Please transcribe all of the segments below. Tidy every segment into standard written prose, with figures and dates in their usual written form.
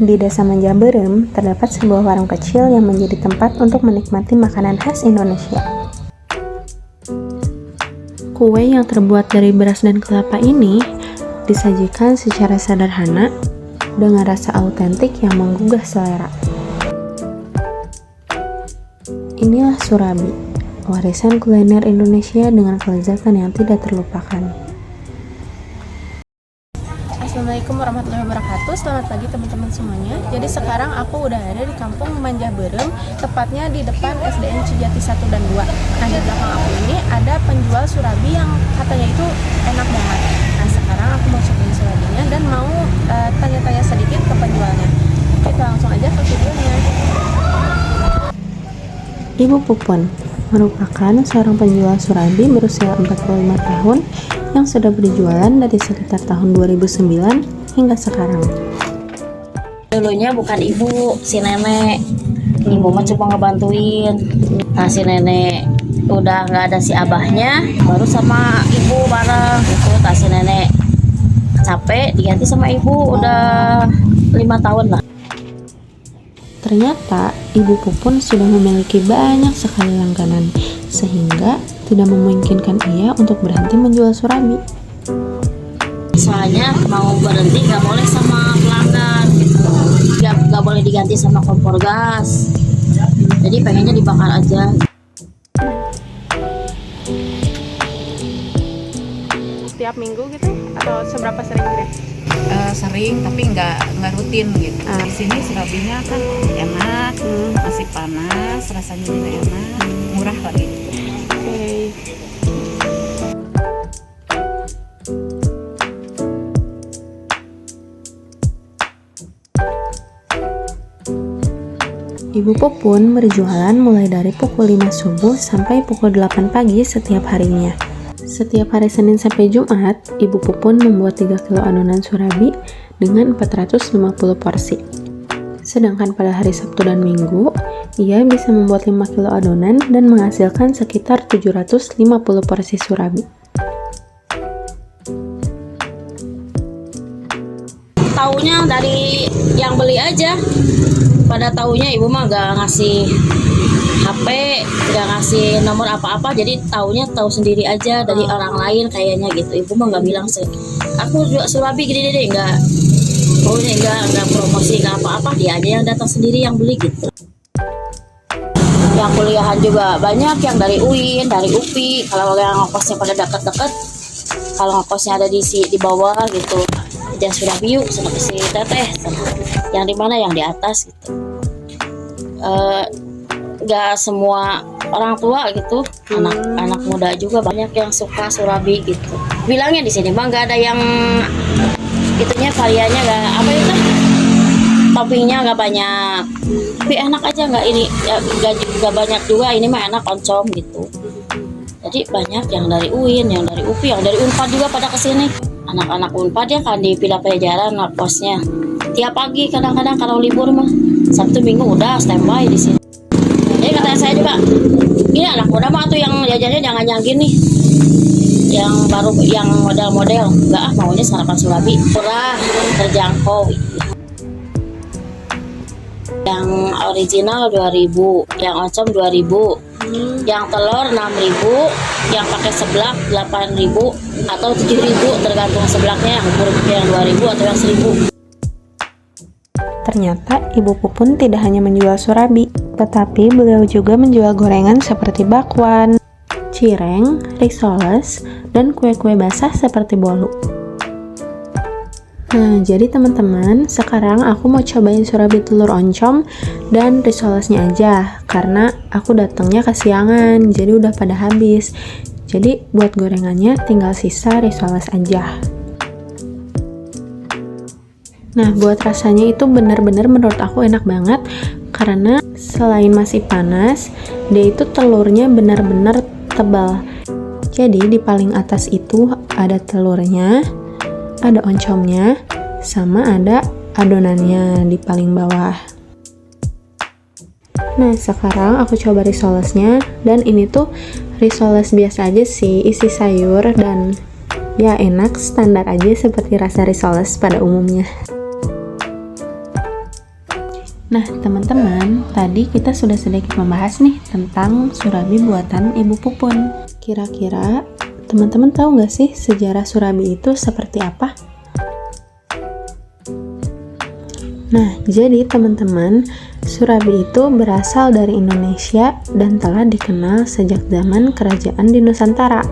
Di Desa Menjaberem, terdapat sebuah warung kecil yang menjadi tempat untuk menikmati makanan khas Indonesia. Kue yang terbuat dari beras dan kelapa ini disajikan secara sederhana dengan rasa autentik yang menggugah selera. Inilah surabi, warisan kuliner Indonesia dengan kelezatan yang tidak terlupakan. Assalamualaikum warahmatullahi wabarakatuh. Selamat pagi teman-teman semuanya. Jadi sekarang aku udah ada di Kampung Menjaberem, tepatnya di depan SDN Cijati 1 dan 2. Nah, di belakang aku ini ada penjual surabi yang katanya itu enak banget. Nah, sekarang aku mau cobain surabinya dan mau tanya-tanya sedikit ke penjualnya. Kita langsung aja ke videonya. Ibu Pupun merupakan seorang penjual surabi berusia 45 tahun yang sudah berjualan dari sekitar tahun 2009 hingga sekarang. Dulunya bukan ibu, si nenek. Ibu mah cuma ngebantuin. Nah, si nenek udah nggak ada si abahnya, baru sama ibu bareng. Nah, si nenek capek diganti sama ibu, udah 5 tahun lah. Ternyata Ibu Pupun sudah memiliki banyak sekali langganan, sehingga tidak memungkinkan ia untuk berhenti menjual surabi. Soalnya mau berhenti nggak boleh sama pelanggan, nggak boleh diganti sama kompor gas. Jadi pengennya dibakar aja. Setiap minggu gitu atau seberapa sering gitu? Sering tapi nggak rutin gitu. Di sini surabinya kan enak, masih panas, rasanya juga enak, murah lagi. Oke. Ibu Pupun berjualan mulai dari pukul 5 subuh sampai pukul 8 pagi setiap harinya. Setiap hari Senin sampai Jumat, Ibu Pupun membuat 3 kilo adonan surabi dengan 450 porsi. Sedangkan pada hari Sabtu dan Minggu, ia bisa membuat 5 kilo adonan dan menghasilkan sekitar 750 porsi surabi. Taunya dari yang beli aja. Pada taunya ibu mah gak ngasih HP, gak ngasih nomor apa-apa, jadi taunya tahu sendiri aja dari orang lain kayaknya gitu. Ibu mah gak bilang aku jual surabi gini-gini, enggak. Pokoknya enggak promosi, enggak apa-apa, dia aja yang datang sendiri yang beli gitu. Yang kuliahan juga banyak, yang dari UIN, dari UPI. Kalau yang ngokosnya pada dekat-dekat, kalau ngokosnya ada di bawah gitu, jangan surabi yuk sama si teteh. Yang di mana, yang di atas gitu. Gak semua orang tua gitu, anak muda juga banyak yang suka surabi gitu. Bilangnya di sini mah nggak ada yang itunya, variannya nggak apa itu, toppingnya nggak banyak, tapi enak aja, nggak ini ya, nggak banyak juga. Ini mah enak, oncom gitu. Jadi banyak yang dari UIN, yang dari UPI, yang dari Unpad juga pada kesini. Anak-anak Unpad ya kan di Pila Pajajaran kosnya. Tiap pagi kadang-kadang kalau libur mah Sabtu Minggu udah standby di sini. Jadi kata saya juga, ini anak muda mah tuh yang jajannya jangan yang gini, yang baru, yang model-model. Enggak, maunya sarapan surabi, murah, terjangkau. Yang original 2.000, yang oncom 2.000, yang telur 6.000, yang pakai seblak 8.000 atau 7.000, tergantung seblaknya, yang ukur yang 2.000 atau yang 1.000. Ternyata Ibu Pupun tidak hanya menjual surabi, tetapi beliau juga menjual gorengan seperti bakwan, cireng, risoles, dan kue-kue basah seperti bolu. Nah, jadi teman-teman, sekarang aku mau cobain surabi telur oncom dan risolesnya aja, karena aku datangnya kesiangan, jadi udah pada habis. Jadi buat gorengannya tinggal sisa risoles aja. Nah, buat rasanya itu benar-benar menurut aku enak banget, karena selain masih panas, dia itu telurnya benar-benar tebal. Jadi di paling atas itu ada telurnya, ada oncomnya, sama ada adonannya di paling bawah. Nah, sekarang aku coba risolesnya, dan ini tuh risoles biasa aja sih, isi sayur, dan ya enak, standar aja seperti rasa risoles pada umumnya. Nah, teman-teman, tadi kita sudah sedikit membahas nih tentang surabi buatan Ibu Pupun. Kira-kira teman-teman tahu nggak sih sejarah surabi itu seperti apa? Nah, jadi teman-teman, surabi itu berasal dari Indonesia dan telah dikenal sejak zaman kerajaan di Nusantara.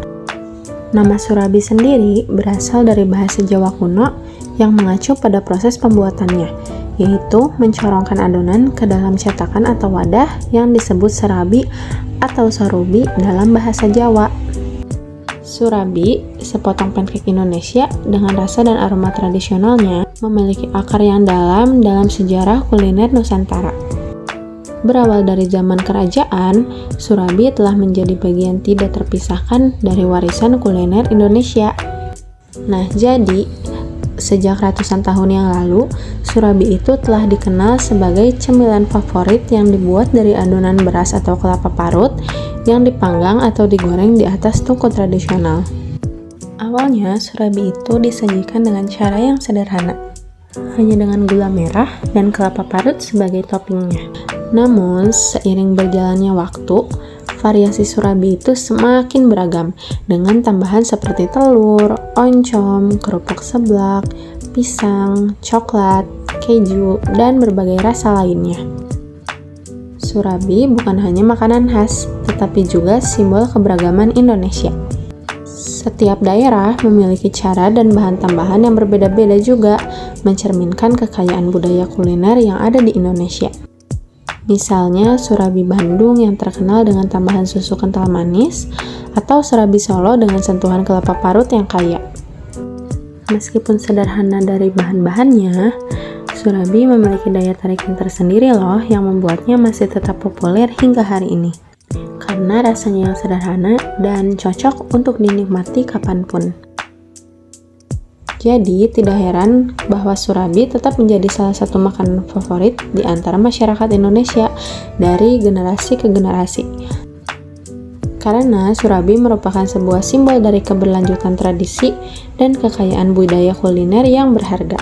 Nama surabi sendiri berasal dari bahasa Jawa kuno yang mengacu pada proses pembuatannya, yaitu mencorongkan adonan ke dalam cetakan atau wadah yang disebut serabi atau sarubi dalam bahasa Jawa. Surabi, sepotong pancake Indonesia dengan rasa dan aroma tradisionalnya, memiliki akar yang dalam sejarah kuliner Nusantara. Berawal dari zaman kerajaan, surabi telah menjadi bagian tidak terpisahkan dari warisan kuliner Indonesia. Nah, jadi sejak ratusan tahun yang lalu, surabi itu telah dikenal sebagai cemilan favorit yang dibuat dari adonan beras atau kelapa parut yang dipanggang atau digoreng di atas tungku tradisional. Awalnya, surabi itu disajikan dengan cara yang sederhana, hanya dengan gula merah dan kelapa parut sebagai toppingnya. Namun, seiring berjalannya waktu, variasi surabi itu semakin beragam dengan tambahan seperti telur, oncom, kerupuk seblak, pisang, coklat, keju, dan berbagai rasa lainnya. Surabi bukan hanya makanan khas, tetapi juga simbol keberagaman Indonesia. Setiap daerah memiliki cara dan bahan tambahan yang berbeda-beda juga, mencerminkan kekayaan budaya kuliner yang ada di Indonesia. Misalnya surabi Bandung yang terkenal dengan tambahan susu kental manis, atau surabi Solo dengan sentuhan kelapa parut yang kaya. Meskipun sederhana dari bahan-bahannya, surabi memiliki daya tarik yang tersendiri loh yang membuatnya masih tetap populer hingga hari ini. Karena rasanya yang sederhana dan cocok untuk dinikmati kapanpun. Jadi, tidak heran bahwa surabi tetap menjadi salah satu makanan favorit di antara masyarakat Indonesia dari generasi ke generasi. Karena surabi merupakan sebuah simbol dari keberlanjutan tradisi dan kekayaan budaya kuliner yang berharga.